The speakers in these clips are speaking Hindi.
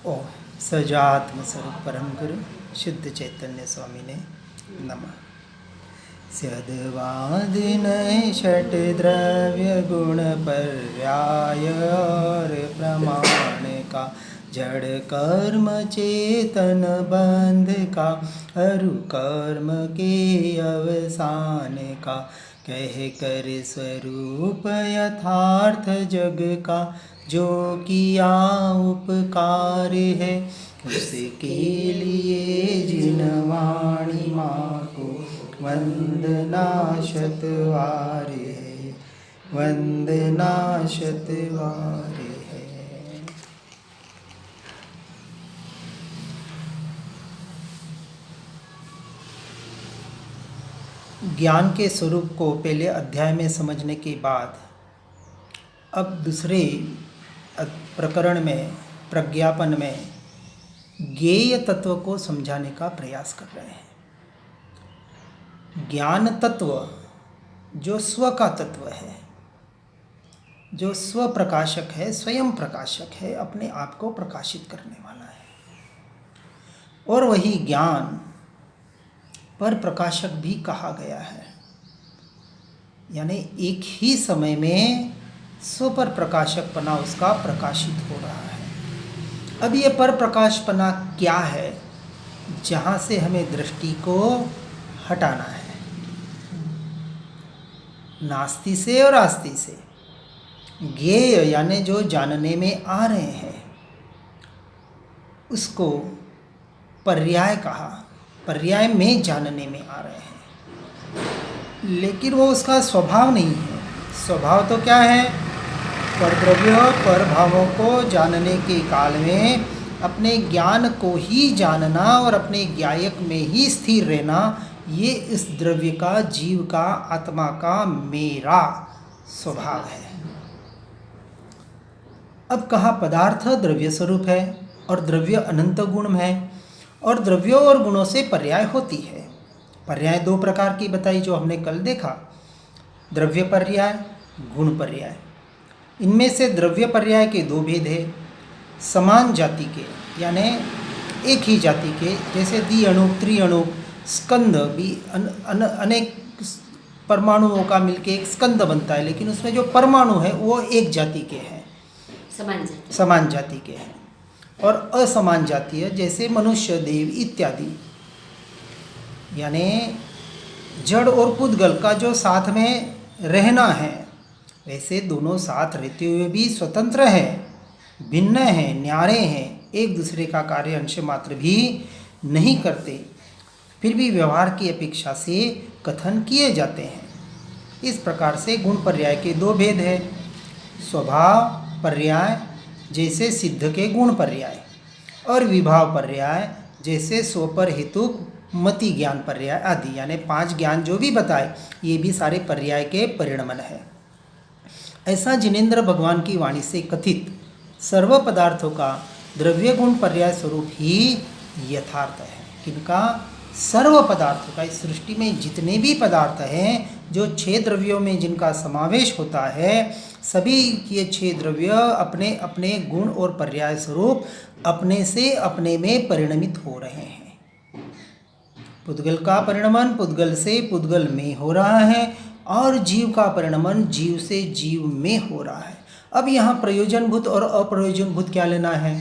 ओ सजात्म स्वरूप परम गुरु शुद्ध चैतन्य स्वामी ने नमः। स्यदवाद नय षट द्रव्य गुण पर्याय और प्रमाण का जड़ कर्म चेतन बंध का अरु कर्म के अवसान का कह कर स्वरूप यथार्थ जग का जो किया उपकार है उसके लिए जिन वाणी माँ को वंदना शतवार है, वंदना शतवार है। ज्ञान के स्वरूप को पहले अध्याय में समझने के बाद अब दूसरे प्रकरण में प्रज्ञापन में ज्ञेय तत्व को समझाने का प्रयास कर रहे हैं। ज्ञान तत्व जो स्व का तत्व है, जो स्व प्रकाशक है, स्वयं प्रकाशक है, अपने आप को प्रकाशित करने वाला है, और वही ज्ञान पर प्रकाशक भी कहा गया है। यानी एक ही समय में स्व पर प्रकाशकपना उसका प्रकाशित हो रहा है। अब ये पर प्रकाशपना क्या है, जहाँ से हमें दृष्टि को हटाना है, नास्ति से और आस्ति से। ज्ञेय यानी जो जानने में आ रहे हैं उसको पर्याय कहा, पर्याय में जानने में आ रहे हैं, लेकिन वो उसका स्वभाव नहीं है। स्वभाव तो क्या है, परद्रव्य पर भावों को जानने के काल में अपने ज्ञान को ही जानना और अपने ज्ञायक में ही स्थिर रहना, ये इस द्रव्य का, जीव का, आत्मा का मेरा स्वभाव है। अब कहा पदार्थ द्रव्य स्वरूप है और द्रव्य अनंत गुण है और द्रव्यों और गुणों से पर्याय होती है। पर्याय दो प्रकार की बताई जो हमने कल देखा, द्रव्य पर्याय, गुण पर्याय। इनमें से द्रव्य पर्याय के दो भेद है। समान जाति के यानी एक ही जाति के, जैसे द्विअणुक, त्रिअणुक, स्कंद भी अनेक परमाणुओं का मिलके एक स्कंद बनता है, लेकिन उसमें जो परमाणु है वो एक जाति के हैं, समान जाति के हैं। और असमान जातीय जैसे मनुष्य, देव इत्यादि, यानी जड़ और पुद्गल का जो साथ में रहना है, वैसे दोनों साथ रहते हुए भी स्वतंत्र हैं, भिन्न हैं, न्यारे हैं, एक दूसरे का कार्य अंश मात्र भी नहीं करते, फिर भी व्यवहार की अपेक्षा से कथन किए जाते हैं। इस प्रकार से गुण पर्याय के दो भेद हैं। स्वभाव पर्याय जैसे सिद्ध के गुण पर्याय, और विभाव पर्याय जैसे स्वपर हेतुक मति ज्ञान पर्याय आदि, यानी 5 ज्ञान जो भी बताए ये भी सारे पर्याय के परिणमन है। ऐसा जिनेंद्र भगवान की वाणी से कथित सर्व पदार्थों का द्रव्य गुण पर्याय स्वरूप ही यथार्थ है। किनका? सर्व पदार्थों का। इस सृष्टि में जितने भी पदार्थ हैं, जो 6 द्रव्यों में जिनका समावेश होता है, सभी ये 6 द्रव्य अपने अपने गुण और पर्याय स्वरूप अपने से अपने में परिणमित हो रहे हैं। पुद्गल का परिणमन पुद्गल से पुद्गल में हो रहा है और जीव का परिणमन जीव से जीव में हो रहा है। अब यहाँ प्रयोजनभूत और अप्रयोजनभूत क्या लेना है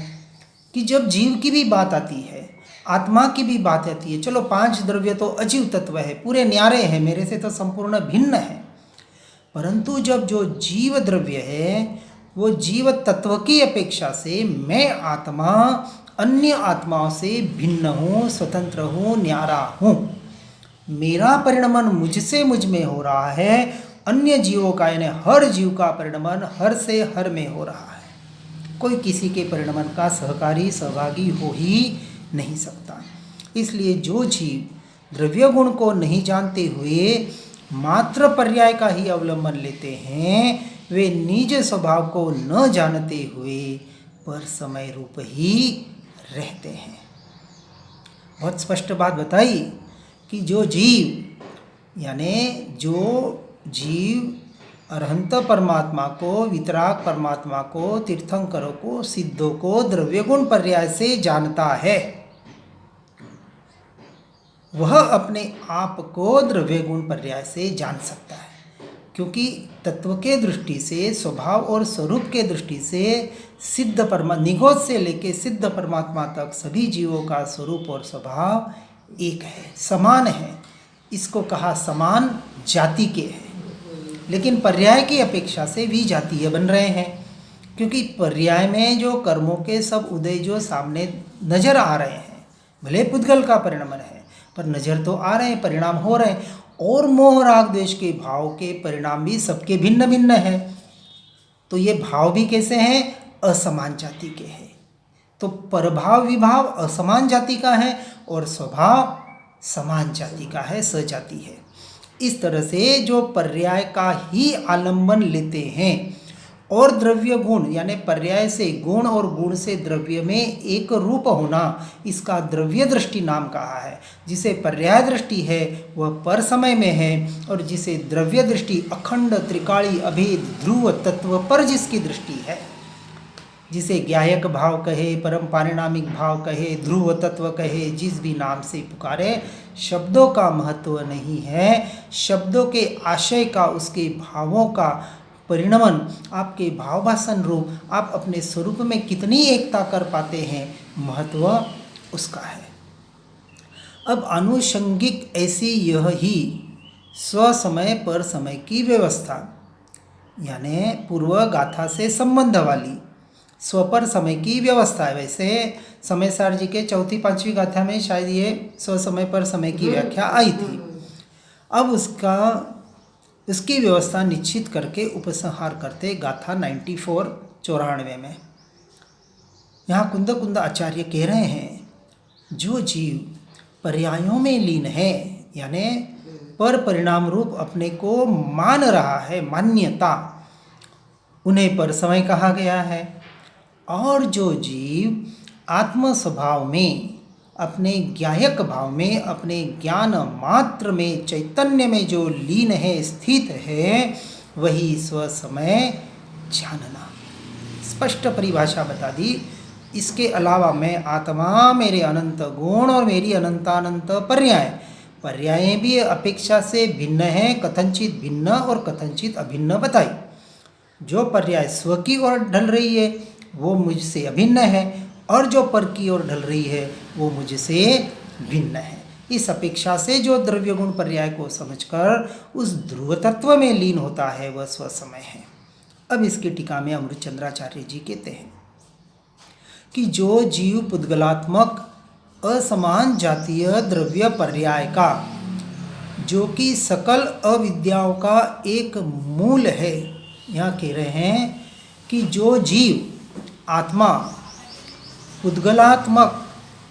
कि जब जीव की भी बात आती है, आत्मा की भी बात आती है, चलो 5 द्रव्य तो अजीव तत्व है, पूरे न्यारे हैं, मेरे से तो संपूर्ण भिन्न है, परंतु जब जो जीव द्रव्य है वो जीव तत्व की अपेक्षा से मैं आत्मा अन्य आत्माओं से भिन्न हूँ, स्वतंत्र हूँ, न्यारा हूँ, मेरा परिणमन मुझसे मुझ में हो रहा है, अन्य जीवों का यानी हर जीव का परिणमन हर से हर में हो रहा है। कोई किसी के परिणमन का सहकारी सहभागी हो ही नहीं सकता। इसलिए जो जीव द्रव्य गुण को नहीं जानते हुए मात्र पर्याय का ही अवलंबन लेते हैं, वे निज स्वभाव को न जानते हुए पर समय रूप ही रहते हैं। बहुत स्पष्ट बात बताई कि जो जीव यानी जो जीव अरहंत परमात्मा को, वितराग परमात्मा को, तीर्थंकरों को, सिद्धों को द्रव्य गुण पर्याय से जानता है, वह अपने आप को द्रव्य गुण पर्याय से जान सकता है। क्योंकि तत्व के दृष्टि से, स्वभाव और स्वरूप के दृष्टि से सिद्ध निगोद से लेके सिद्ध परमात्मा तक सभी जीवों का स्वरूप और स्वभाव एक है, समान है। इसको कहा समान जाति के है। लेकिन पर्याय की अपेक्षा से विजातीय बन रहे हैं, क्योंकि पर्याय में जो कर्मों के सब उदय जो सामने नजर आ रहे हैं, भले पुद्गल का परिणाम है पर नजर तो आ रहे हैं, परिणाम हो रहे हैं। और मोह राग द्वेष के भाव के परिणाम भी सबके भिन्न भिन्न हैं। तो ये भाव भी कैसे हैं? असमान जाति के हैं। तो परभाव विभाव असमान जाति का है और स्वभाव समान जाति का है, सजाति है। इस तरह से जो पर्याय का ही आलंबन लेते हैं और द्रव्य गुण यानी पर्याय से गुण और गुण से द्रव्य में एक रूप होना, इसका द्रव्य दृष्टि नाम कहा है। जिसे पर्याय दृष्टि है वह पर समय में है, और जिसे द्रव्य दृष्टि अखंड त्रिकाली अभेद ध्रुव तत्व पर जिसकी दृष्टि है, जिसे ज्ञायक भाव कहे, परम पारिणामिक भाव कहे, ध्रुव तत्व कहे, जिस भी नाम से पुकारे, शब्दों का महत्व नहीं है। शब्दों के आशय का, उसके भावों का परिणमन, आपके भावभाषण रूप आप अपने स्वरूप में कितनी एकता कर पाते हैं, महत्व उसका है। अब आनुषंगिक ऐसी यह ही स्वसमय पर समय की व्यवस्था, यानी पूर्व गाथा से संबंध वाली स्वपर समय की व्यवस्था है। वैसे समय सार जी के चौथी पांचवी गाथा में शायद ये स्वसमय पर समय की व्याख्या आई थी। अब उसकी व्यवस्था निश्चित करके उपसंहार करते गाथा 94 में। यहाँ कुंद कुंद आचार्य कह रहे हैं, जो जीव पर्यायों में लीन है, यानी पर परिणाम रूप अपने को मान रहा है, मान्यता, उन्हें पर समय कहा गया है। और जो जीव आत्म स्वभाव में, अपने ज्ञायक भाव में, अपने ज्ञान मात्र में, चैतन्य में जो लीन है, स्थित है, वही स्वसमय जानना। स्पष्ट परिभाषा बता दी। इसके अलावा मैं आत्मा, मेरे अनंत गुण और मेरी अनंतानंत पर्याय भी अपेक्षा से भिन्न है, कथनचित भिन्न और कथनचित अभिन्न बताई। जो पर्याय स्व की ओर ढल रही है वो मुझसे अभिन्न है, और जो पर की ओर ढल रही है वो मुझसे भिन्न है। इस अपेक्षा से जो द्रव्य गुण पर्याय को समझकर उस ध्रुव तत्व में लीन होता है, वह स्वसमय है। अब इसकी टीका में अमृतचंद्राचार्य जी कहते हैं कि जो जीव पुद्गलात्मक असमान जातीय द्रव्य पर्याय का, जो कि सकल अविद्याओं का एक मूल है, यहाँ कह रहे हैं कि जो जीव आत्मा पुद्गलात्मक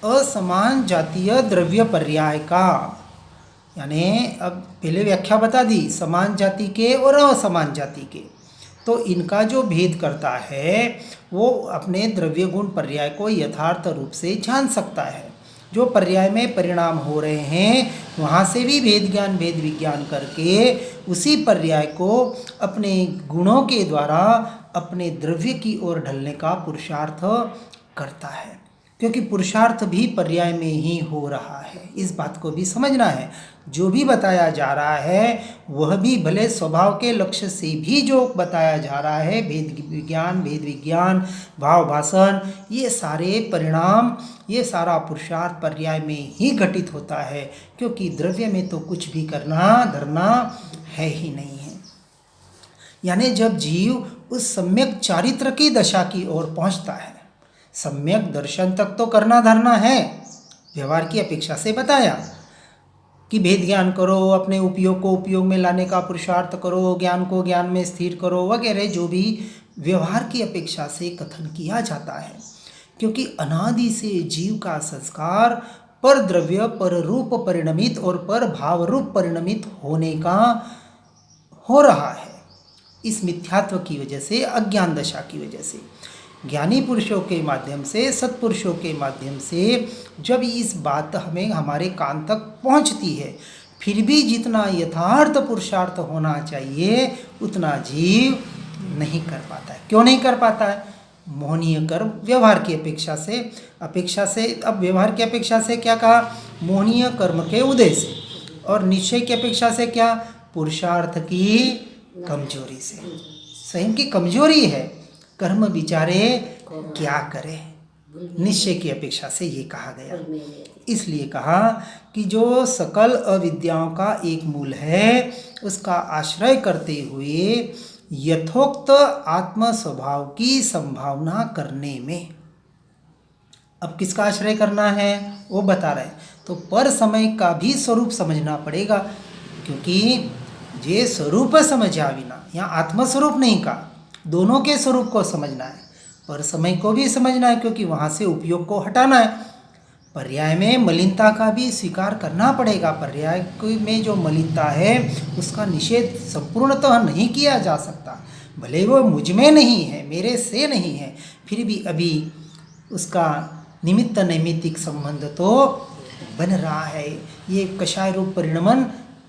असमान जातीय द्रव्य पर्याय का, यानी अब पहले व्याख्या बता दी समान जाति के और असमान जाति के, तो इनका जो भेद करता है वो अपने द्रव्य गुण पर्याय को यथार्थ रूप से जान सकता है। जो पर्याय में परिणाम हो रहे हैं वहाँ से भी भेद विज्ञान करके उसी पर्याय को अपने गुणों के द्वारा अपने द्रव्य की ओर ढलने का पुरुषार्थ करता है, क्योंकि पुरुषार्थ भी पर्याय में ही हो रहा है। इस बात को भी समझना है। जो भी बताया जा रहा है वह भी भले स्वभाव के लक्ष्य से भी जो बताया जा रहा है, भेद विज्ञान, भाव भाषण, ये सारे परिणाम, ये सारा पुरुषार्थ पर्याय में ही घटित होता है, क्योंकि द्रव्य में तो कुछ भी करना धरना है ही नहीं है। यानी जब जीव उस सम्यक चारित्र की दशा की ओर पहुंचता है, सम्यक दर्शन तक तो करना धरना है, व्यवहार की अपेक्षा से बताया कि भेद ज्ञान करो, अपने उपयोग को उपयोग में लाने का पुरुषार्थ करो, ज्ञान को ज्ञान में स्थिर करो वगैरह, जो भी व्यवहार की अपेक्षा से कथन किया जाता है। क्योंकि अनादि से जीव का संस्कार पर द्रव्य, पर रूप परिणमित और पर भाव रूप परिणमित होने का हो रहा है। इस मिथ्यात्व की वजह से, अज्ञान दशा की वजह से, ज्ञानी पुरुषों के माध्यम से, सत्पुरुषों के माध्यम से जब इस बात हमें हमारे कान तक पहुंचती है, फिर भी जितना यथार्थ पुरुषार्थ होना चाहिए उतना जीव नहीं कर पाता है। क्यों नहीं कर पाता है? मोहनीय कर्म व्यवहार की अपेक्षा से अब व्यवहार की अपेक्षा से क्या कहा? मोहनीय कर्म के उदय से, और निश्चय की अपेक्षा से क्या? पुरुषार्थ की कमजोरी से। स्वयं की कमजोरी है, कर्म बिचारे क्या करे, निश्चय की अपेक्षा से ये कहा गया। इसलिए कहा कि जो सकल अविद्याओं का एक मूल है उसका आश्रय करते हुए यथोक्त आत्म स्वभाव की संभावना करने में, अब किसका आश्रय करना है वो बता रहे। तो पर समय का भी स्वरूप समझना पड़ेगा, क्योंकि ये स्वरूप समझा बिना, यहाँ आत्मस्वरूप नहीं का, दोनों के स्वरूप को समझना है। पर समय को भी समझना है, क्योंकि वहाँ से उपयोग को हटाना है। पर्याय में मलिनता का भी स्वीकार करना पड़ेगा। पर्याय में जो मलिनता है उसका निषेध संपूर्णतः नहीं किया जा सकता। भले वो मुझ में नहीं है, मेरे से नहीं है, फिर भी अभी उसका निमित्त नैमित्तिक संबंध तो बन रहा है। ये कषाय रूप परिणमन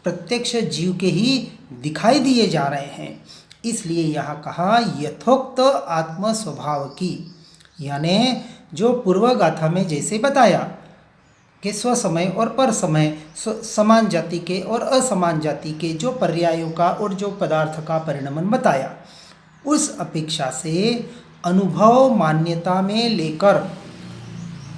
प्रत्यक्ष जीव के ही दिखाई दिए जा रहे हैं। इसलिए यहाँ कहा यथोक्त आत्म स्वभाव की, यानी जो पूर्व गाथा में जैसे बताया कि स्वसमय और पर समय समान जाति के और असमान जाति के जो पर्यायों का और जो पदार्थ का परिणमन बताया, उस अपेक्षा से अनुभव मान्यता में लेकर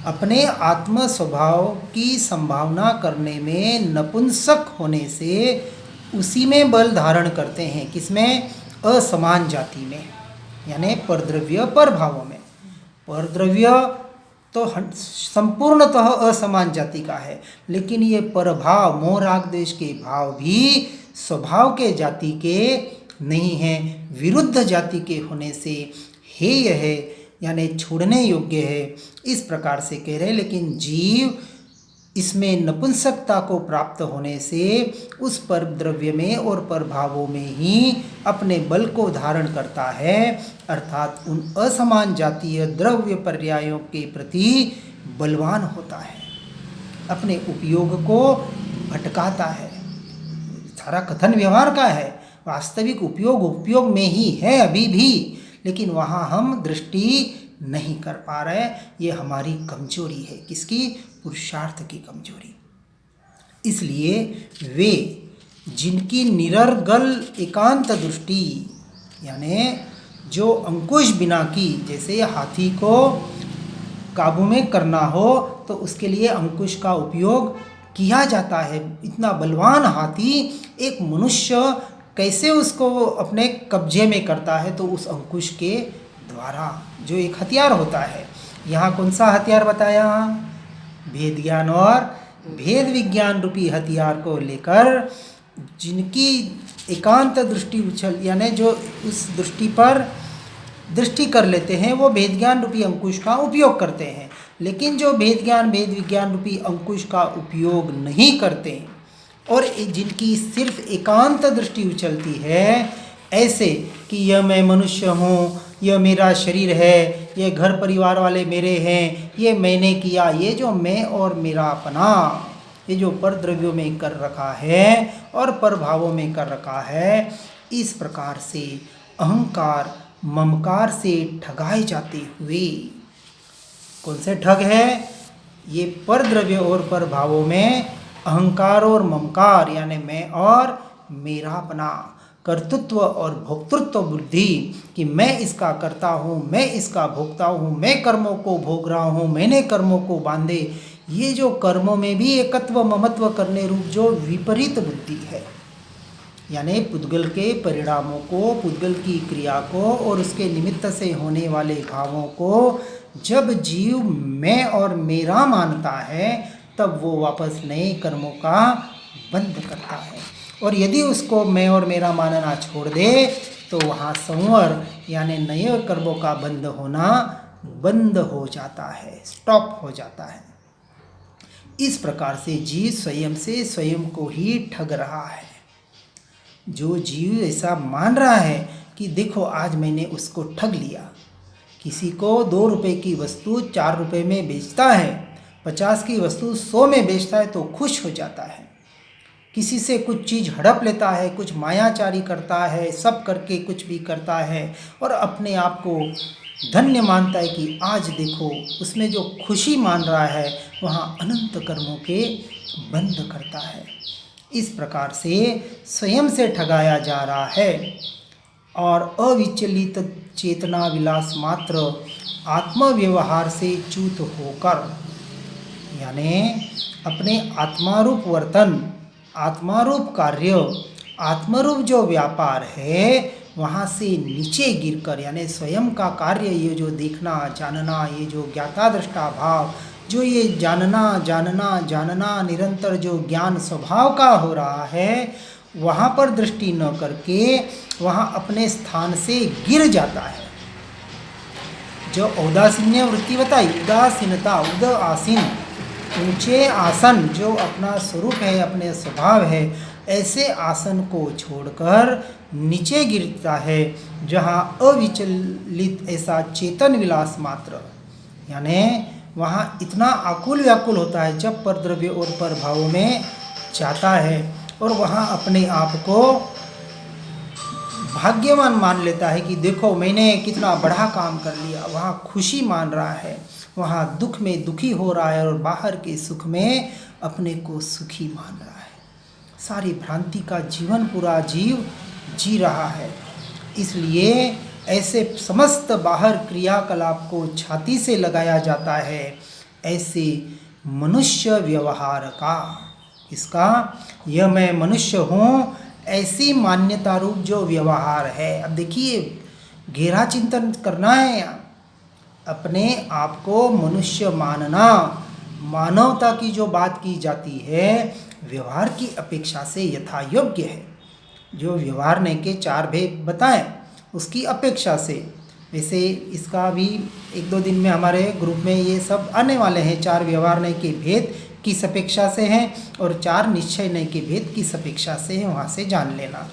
अपने आत्म स्वभाव की संभावना करने में नपुंसक होने से उसी में बल धारण करते हैं। किसमें? असमान जाति में, यानी परद्रव्य पर भावों में। परद्रव्य तो संपूर्णतः असमान जाति का है, लेकिन ये परभाव मोह राग द्वेष के भाव भी स्वभाव के जाति के नहीं हैं, विरुद्ध जाति के होने से हेय है, यानी छोड़ने योग्य है, इस प्रकार से कह रहे। लेकिन जीव इसमें नपुंसकता को प्राप्त होने से उस पर द्रव्य में और पर भावों में ही अपने बल को धारण करता है, अर्थात उन असमान जातीय द्रव्य पर्यायों के प्रति बलवान होता है, अपने उपयोग को भटकाता है। सारा कथन व्यवहार का है, वास्तविक उपयोग में ही है अभी भी, लेकिन वहाँ हम दृष्टि नहीं कर पा रहे। ये हमारी कमजोरी है। किसकी? पुरुषार्थ की कमजोरी। इसलिए वे जिनकी निरर्गल एकांत दृष्टि, यानी जो अंकुश बिना की, जैसे हाथी को काबू में करना हो तो उसके लिए अंकुश का उपयोग किया जाता है। इतना बलवान हाथी एक मनुष्य कैसे उसको अपने कब्जे में करता है? तो उस अंकुश के द्वारा, जो एक हथियार होता है। यहाँ कौन सा हथियार बताया? भेद ज्ञान और भेद विज्ञान रूपी हथियार को लेकर जिनकी एकांत दृष्टि उछल, यानी जो उस दृष्टि पर दृष्टि कर लेते हैं, वो भेद ज्ञान रूपी अंकुश का उपयोग करते हैं। लेकिन जो भेद ज्ञान भेद विज्ञान रूपी अंकुश का उपयोग नहीं करते और जिनकी सिर्फ एकांत दृष्टि उछलती है, ऐसे कि यह मैं मनुष्य हूँ, यह मेरा शरीर है, ये घर परिवार वाले मेरे हैं, ये मैंने किया, ये जो मैं और मेरा अपना, ये जो पर द्रव्यों में कर रखा है और पर भावों में कर रखा है, इस प्रकार से अहंकार ममकार से ठगाए जाते हुए, कौन से ठग है? ये पर द्रव्य और पर भावों में अहंकार और ममकार, यानी मैं और मेरा अपना, कर्तृत्व और भोक्तृत्व बुद्धि, कि मैं इसका करता हूँ, मैं इसका भोगता हूँ, मैं कर्मों को भोग रहा हूँ, मैंने कर्मों को बांधे, ये जो कर्मों में भी एकत्व ममत्व करने रूप जो विपरीत बुद्धि है, यानी पुद्गल के परिणामों को, पुद्गल की क्रिया को और उसके निमित्त से होने वाले भावों को जब जीव मैं और मेरा मानता है, तब वो वापस नए कर्मों का बंध करता है। और यदि उसको मैं और मेरा मानना छोड़ दे तो वहाँ संवर, यानी नए कर्मों का बंद होना बंद हो जाता है, स्टॉप हो जाता है। इस प्रकार से जीव स्वयं से स्वयं को ही ठग रहा है। जो जीव ऐसा मान रहा है कि देखो आज मैंने उसको ठग लिया, किसी को 2 रुपये की वस्तु 4 रुपये में बेचता है, 50 की वस्तु 100 में बेचता है तो खुश हो जाता है, किसी से कुछ चीज़ हड़प लेता है, कुछ मायाचारी करता है, सब करके कुछ भी करता है और अपने आप को धन्य मानता है कि आज देखो उसमें जो खुशी मान रहा है वहाँ अनंत कर्मों के बंध करता है। इस प्रकार से स्वयं से ठगाया जा रहा है और अविचलित चेतना विलास मात्र आत्मव्यवहार से च्युत होकर, यानी अपने आत्मारूप वर्तन, आत्मारूप कार्य, आत्मरूप जो व्यापार है वहाँ से नीचे गिरकर, यानी स्वयं का कार्य, ये जो देखना जानना, ये जो ज्ञाता दृष्टा भाव, जो ये जानना जानना जानना निरंतर जो ज्ञान स्वभाव का हो रहा है, वहाँ पर दृष्टि न करके वहाँ अपने स्थान से गिर जाता है। जो औदासीन्य वृत्ति बताई, उदासीनता, उद आसीन, ऊंचे आसन जो अपना स्वरूप है, अपने स्वभाव है, ऐसे आसन को छोड़कर नीचे गिरता है जहाँ अविचलित ऐसा चेतन विलास मात्र, यानी वहाँ इतना आकुल व्याकुल होता है जब पर द्रव्य और पर भावों में जाता है और वहाँ अपने आप को भाग्यवान मान लेता है कि देखो मैंने कितना बड़ा काम कर लिया। वहाँ खुशी मान रहा है, वहाँ दुख में दुखी हो रहा है और बाहर के सुख में अपने को सुखी मान रहा है। सारी भ्रांति का जीवन पूरा जीव जी रहा है। इसलिए ऐसे समस्त बाहर क्रियाकलाप को छाती से लगाया जाता है। ऐसे मनुष्य व्यवहार का, इसका यह मैं मनुष्य हूँ, ऐसी मान्यता रूप जो व्यवहार है। अब देखिए गहरा चिंतन करना है यहाँ, अपने आप को मनुष्य मानना, मानवता की जो बात की जाती है व्यवहार की अपेक्षा से यथा योग्य है। जो व्यवहार ने के चार भेद बताएं उसकी अपेक्षा से, वैसे इसका भी एक दो दिन में हमारे ग्रुप में ये सब आने वाले हैं। चार व्यवहार ने के भेद किस अपेक्षा से हैं और चार निश्चय ने के भेद किस अपेक्षा से हैं, वहाँ से जान लेना।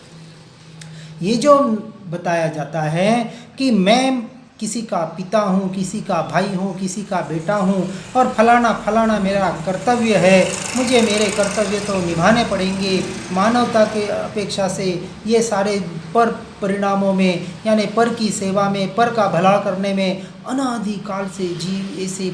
ये जो बताया जाता है कि मैं किसी का पिता हूँ, किसी का भाई हूँ, किसी का बेटा हूँ और फलाना फलाना मेरा कर्तव्य है, मुझे मेरे कर्तव्य तो निभाने पड़ेंगे। मानवता के अपेक्षा से ये सारे पर परिणामों में, यानी पर की सेवा में, पर का भला करने में अनादिकाल से जीव ऐसे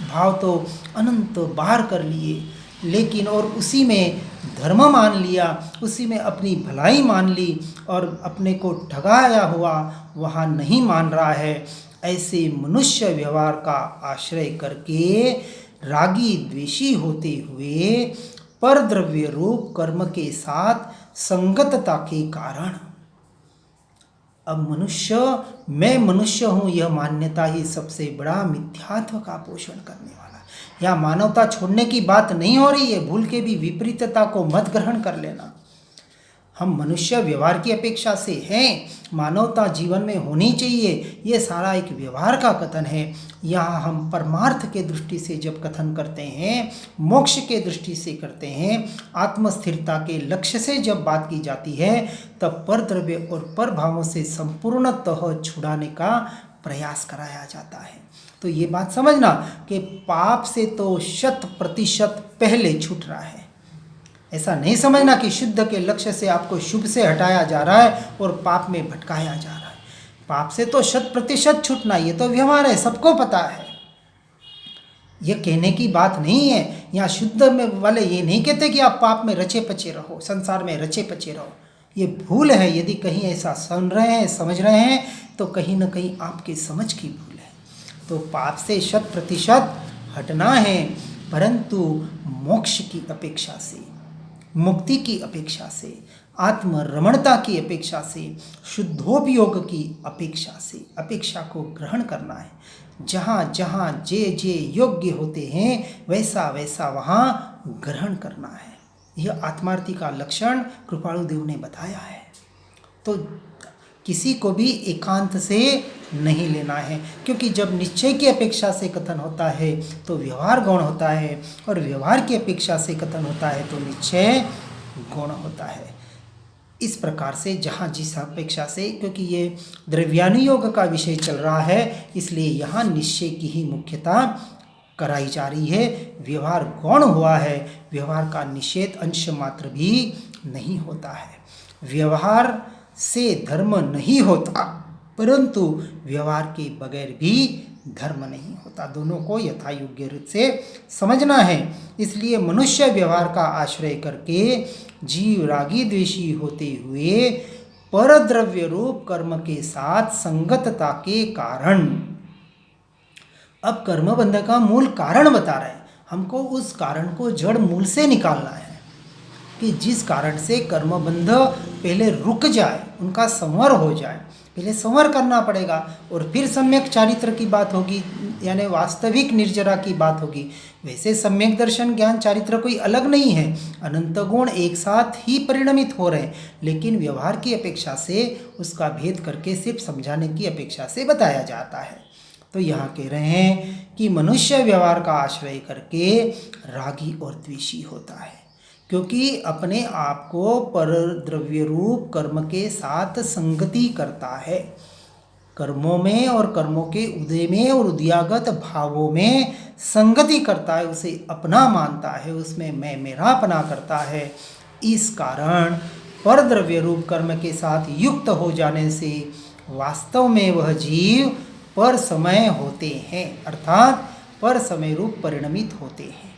भाव तो अनंत बाहर कर लिए, लेकिन और उसी में धर्म मान लिया, उसी में अपनी भलाई मान ली और अपने को ठगाया हुआ वहाँ नहीं मान रहा है। ऐसे मनुष्य व्यवहार का आश्रय करके रागी द्वेषी होते हुए पर द्रव्य रूप कर्म के साथ संगतता के कारण, अब मनुष्य, मैं मनुष्य हूँ, यह मान्यता ही सबसे बड़ा मिथ्यात्व का पोषण करने वाला है। यहाँ मानवता छोड़ने की बात नहीं हो रही है, भूल के भी विपरीतता को मत ग्रहण कर लेना। हम मनुष्य व्यवहार की अपेक्षा से हैं, मानवता जीवन में होनी चाहिए, ये सारा एक व्यवहार का कथन है। यहाँ हम परमार्थ के दृष्टि से जब कथन करते हैं, मोक्ष के दृष्टि से करते हैं, आत्मस्थिरता के लक्ष्य से जब बात की जाती है, तब पर द्रव्य और पर भावों से संपूर्णतः छुड़ाने का प्रयास कराया जाता है। तो ये बात समझना कि पाप से तो 100% पहले छूट रहा है। ऐसा नहीं समझना कि शुद्ध के लक्ष्य से आपको शुभ से हटाया जा रहा है और पाप में भटकाया जा रहा है। पाप से तो 100% छूटना, ये तो व्यवहार है, सबको पता है। ये कहने की बात नहीं है। यहाँ शुद्ध में वाले ये नहीं कहते कि आप पाप में रचे पचे रहो, संसार में रचे पचे रहो। ये भूल है। यदि कहीं ऐसा सुन रहे हैं, समझ रहे हैं, तो कहीं ना कहीं आपके समझ की भूल है। तो पाप से 100% हटना है, परंतु मोक्ष की अपेक्षा से, मुक्ति की अपेक्षा से, आत्मरमणता की अपेक्षा से, शुद्धोपयोग की अपेक्षा से, अपेक्षा को ग्रहण करना है। जहाँ जहाँ जे जे योग्य होते हैं वैसा वैसा वहाँ ग्रहण करना है। यह आत्मार्थी का लक्षण कृपाणु देव ने बताया है। तो किसी को भी एकांत से नहीं लेना है, क्योंकि जब निश्चय की अपेक्षा से कथन होता है तो व्यवहार गौण होता है, और व्यवहार की अपेक्षा से कथन होता है तो निश्चय गौण होता है। इस प्रकार से जहाँ जिस अपेक्षा से, क्योंकि ये द्रव्यानुयोग का विषय चल रहा है, इसलिए यहाँ निश्चय की ही मुख्यता कराई जा रही है, व्यवहार गौण हुआ है, व्यवहार का निषेध अंश मात्र भी नहीं होता है। व्यवहार से धर्म नहीं होता, परंतु व्यवहार के बगैर भी धर्म नहीं होता। दोनों को यथा योग्य रूप से समझना है। इसलिए मनुष्य व्यवहार का आश्रय करके जीव रागी द्वेषी होते हुए परद्रव्य रूप कर्म के साथ संगतता के कारण, अब कर्मबंध का मूल कारण बता रहे हैं। हमको उस कारण को जड़ मूल से निकालना है कि जिस कारण से कर्मबंध पहले रुक जाए, उनका संवर हो जाए। पहले संवर करना पड़ेगा और फिर सम्यक चारित्र की बात होगी, यानी वास्तविक निर्जरा की बात होगी। वैसे सम्यक दर्शन ज्ञान चारित्र कोई अलग नहीं है, अनंत गुण एक साथ ही परिणमित हो रहे हैं, लेकिन व्यवहार की अपेक्षा से उसका भेद करके सिर्फ समझाने की अपेक्षा से बताया जाता है। तो यहाँ कह रहे हैं कि मनुष्य व्यवहार का आश्रय करके रागी और द्वेषी होता है, क्योंकि अपने आप को परद्रव्य रूप कर्म के साथ संगति करता है। कर्मों में और कर्मों के उदय में और उदयागत भावों में संगति करता है, उसे अपना मानता है, उसमें मैं मेरापना करता है। इस कारण परद्रव्य रूप कर्म के साथ युक्त हो जाने से वास्तव में वह जीव पर समय होते हैं, अर्थात पर समय रूप परिणमित होते हैं।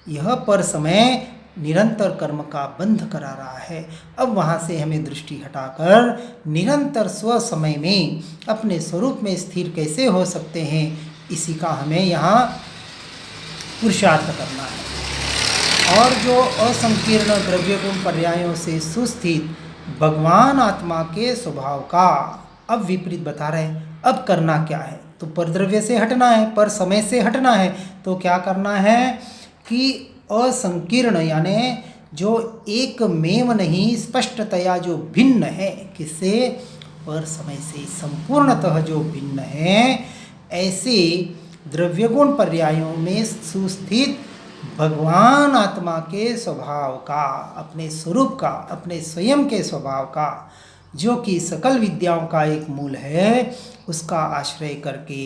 यह पर समय निरंतर कर्म का बंध करा रहा है। अब वहाँ से हमें दृष्टि हटाकर निरंतर स्व समय में अपने स्वरूप में स्थिर कैसे हो सकते हैं, इसी का हमें यहाँ पुरुषार्थ करना है। और जो असंकीर्ण द्रव्य गुण पर्यायों से सुस्थित भगवान आत्मा के स्वभाव का अब विपरीत बता रहे हैं। अब करना क्या है, तो परद्रव्य से हटना है, पर समय से हटना है। तो क्या करना है कि असंकीर्ण यानी जो एक मेव नहीं, स्पष्टतया जो भिन्न है, किससे, पर समय से संपूर्णतः जो भिन्न है, ऐसे द्रव्यगुण पर्यायों में सुस्थित भगवान आत्मा के स्वभाव का, अपने स्वरूप का, अपने स्वयं के स्वभाव का, जो कि सकल विद्याओं का एक मूल है, उसका आश्रय करके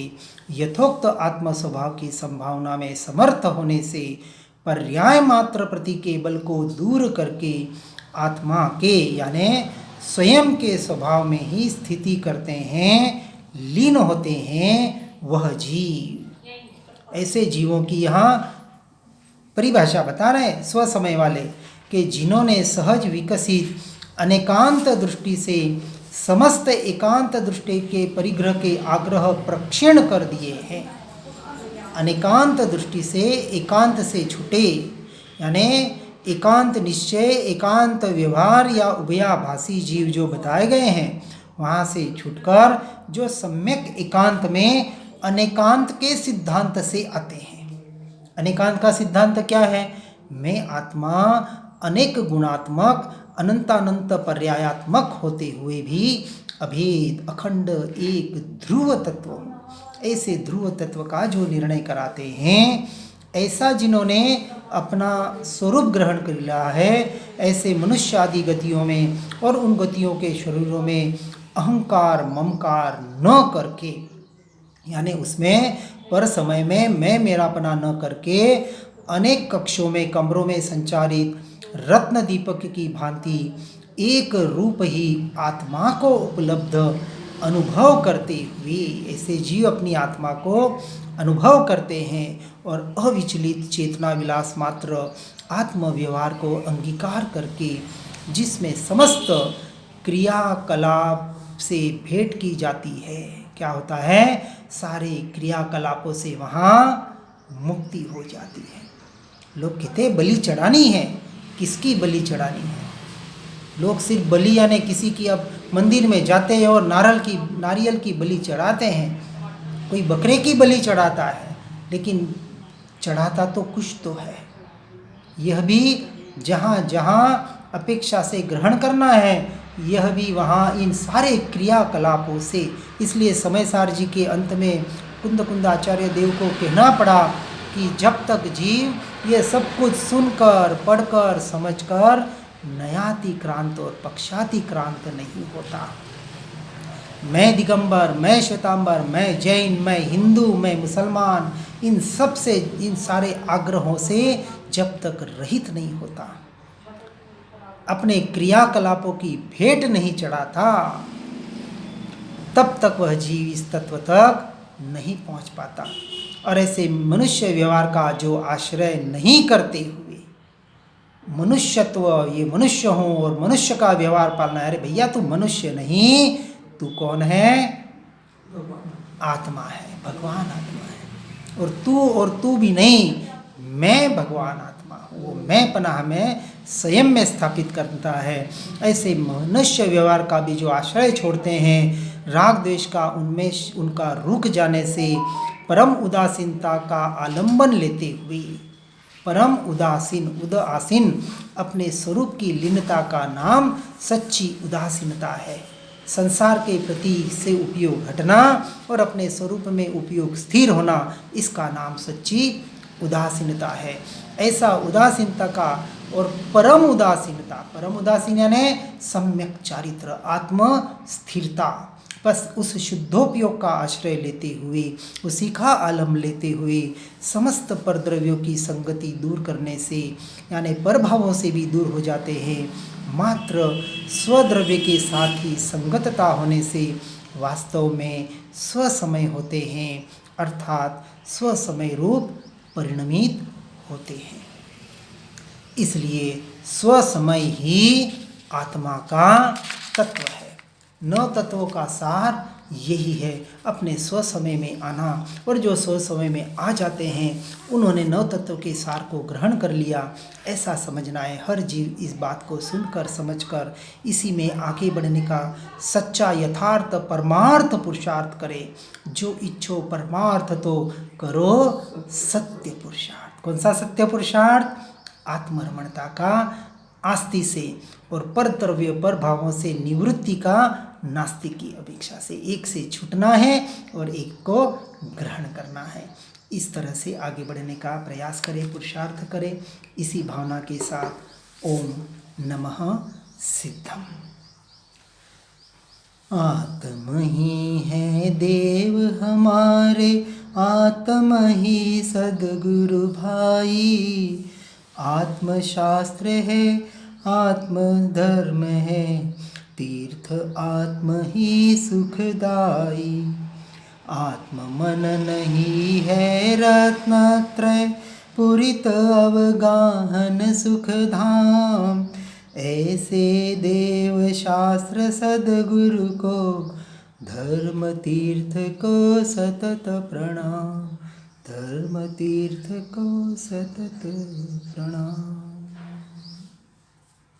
यथोक्त आत्म स्वभाव की संभावना में समर्थ होने से पर्याय मात्र प्रति के बल को दूर करके आत्मा के यानी स्वयं के स्वभाव में ही स्थिति करते हैं, लीन होते हैं वह जीव। ऐसे जीवों की यहाँ परिभाषा बता रहे हैं स्वसमय वाले, कि जिन्होंने सहज विकसित अनेकांत दृष्टि से समस्त एकांत दृष्टि के परिग्रह के आग्रह प्रक्षीण कर दिए हैं। अनेकांत दृष्टि से एकांत से छूटे, यानी एकांत निश्चय, एकांत व्यवहार या उभयाभासी जीव जो बताए गए हैं, वहाँ से छूटकर जो सम्यक एकांत में अनेकांत के सिद्धांत से आते हैं। अनेकांत का सिद्धांत क्या है? मैं आत्मा अनेक गुणात्मक अनंतानंत पर्यायात्मक होते हुए भी अभेद अखंड एक ध्रुव तत्व हूँ। ऐसे ध्रुव तत्व का जो निर्णय कराते हैं, ऐसा जिन्होंने अपना स्वरूप ग्रहण कर लिया है, ऐसे मनुष्य आदि गतियों में और उन गतियों के शरीरों में अहंकार ममकार न करके, यानी उसमें पर समय में मैं मेरापना न करके अनेक कक्षों में कमरों में संचारित रत्न दीपक की भांति एक रूप ही आत्मा को उपलब्ध अनुभव करते हुए, ऐसे जीव अपनी आत्मा को अनुभव करते हैं और अविचलित चेतना विलास मात्र आत्म व्यवहार को अंगीकार करके, जिसमें समस्त क्रियाकलाप से भेंट की जाती है, क्या होता है, सारे क्रियाकलापों से वहाँ मुक्ति हो जाती है। लोग कहते बलि चढ़ानी है, किसकी बलि चढ़ानी है? लोग सिर्फ बलि यानी किसी की, अब मंदिर में जाते हैं और नारियल की बलि चढ़ाते हैं, कोई बकरे की बलि चढ़ाता है, लेकिन चढ़ाता तो कुछ तो है। यह भी जहाँ जहाँ अपेक्षा से ग्रहण करना है, यह भी वहाँ इन सारे क्रियाकलापों से। इसलिए समयसार जी के अंत में कुंद आचार्य देव को कहना पड़ा कि जब तक जीव ये सब कुछ सुनकर पढ़कर समझकर नयातिक्रांत और पक्षातिक्रांत नहीं होता, मैं दिगंबर, मैं श्वेतांबर, मैं जैन, मैं हिंदू, मैं मुसलमान, इन सब से, इन सारे आग्रहों से जब तक रहित नहीं होता, अपने क्रियाकलापों की भेंट नहीं चढ़ाता, तब तक वह जीव इस तत्व तक नहीं पहुंच पाता। और ऐसे मनुष्य व्यवहार का जो आश्रय नहीं करते हुए, मनुष्यत्व, ये मनुष्य हूँ और मनुष्य का व्यवहार पालना है। अरे भैया तू मनुष्य नहीं, तू कौन है? आत्मा है, भगवान आत्मा है। और तू भी नहीं, मैं भगवान आत्मा हूँ। वो मैं पनाह में स्वयं में स्थापित करता है। ऐसे मनुष्य व्यवहार का भी जो आश्रय छोड़ते हैं, राग द्वेष का उनमें उनका रुक जाने से परम उदासीनता का आलंबन लेते हुए, परम उदासीन अपने स्वरूप की लीनता का नाम सच्ची उदासीनता है। संसार के प्रति से उपयोग हटना और अपने स्वरूप में उपयोग स्थिर होना, इसका नाम सच्ची उदासीनता है। ऐसा उदासीनता का और परम उदासीन यानी सम्यक चारित्र, आत्म स्थिरता, बस उस शुद्धोपयोग का आश्रय लेते हुए, उसी का आलम लेते हुए समस्त परद्रव्यों की संगति दूर करने से, यानी परभावों से भी दूर हो जाते हैं। मात्र स्वद्रव्य के साथ ही संगतता होने से वास्तव में स्वसमय होते हैं, अर्थात स्वसमय रूप परिणमित होते हैं। इसलिए स्वसमय ही आत्मा का तत्व है। 9 तत्वों का सार यही है, अपने स्वसमय में आना। और जो स्वसमय में आ जाते हैं उन्होंने 9 तत्वों के सार को ग्रहण कर लिया, ऐसा समझना है। हर जीव इस बात को सुनकर समझकर इसी में आगे बढ़ने का सच्चा यथार्थ परमार्थ पुरुषार्थ करे। जो इच्छो परमार्थ तो करो सत्य पुरुषार्थ। कौन सा सत्य पुरुषार्थ? आत्मरमणता का, आस्ति से और परद्रव्य पर भावों से निवृत्ति का, नास्तिक की अपेक्षा से। एक से छूटना है और एक को ग्रहण करना है। इस तरह से आगे बढ़ने का प्रयास करें, पुरुषार्थ करें। इसी भावना के साथ ओम नमः सिद्धम। आत्म ही है देव हमारे, आत्म ही सद्गुरु भाई। आत्मशास्त्र है, आत्म धर्म है, तीर्थ आत्म ही सुखदाई। आत्म मन नहीं है रत्नत्रय, पुरित अवगाहन सुख धाम। ऐसे देव शास्त्र सद्गुरु को, धर्म तीर्थ को सतत प्रणाम। धर्म तीर्थ को सतत प्रणाम।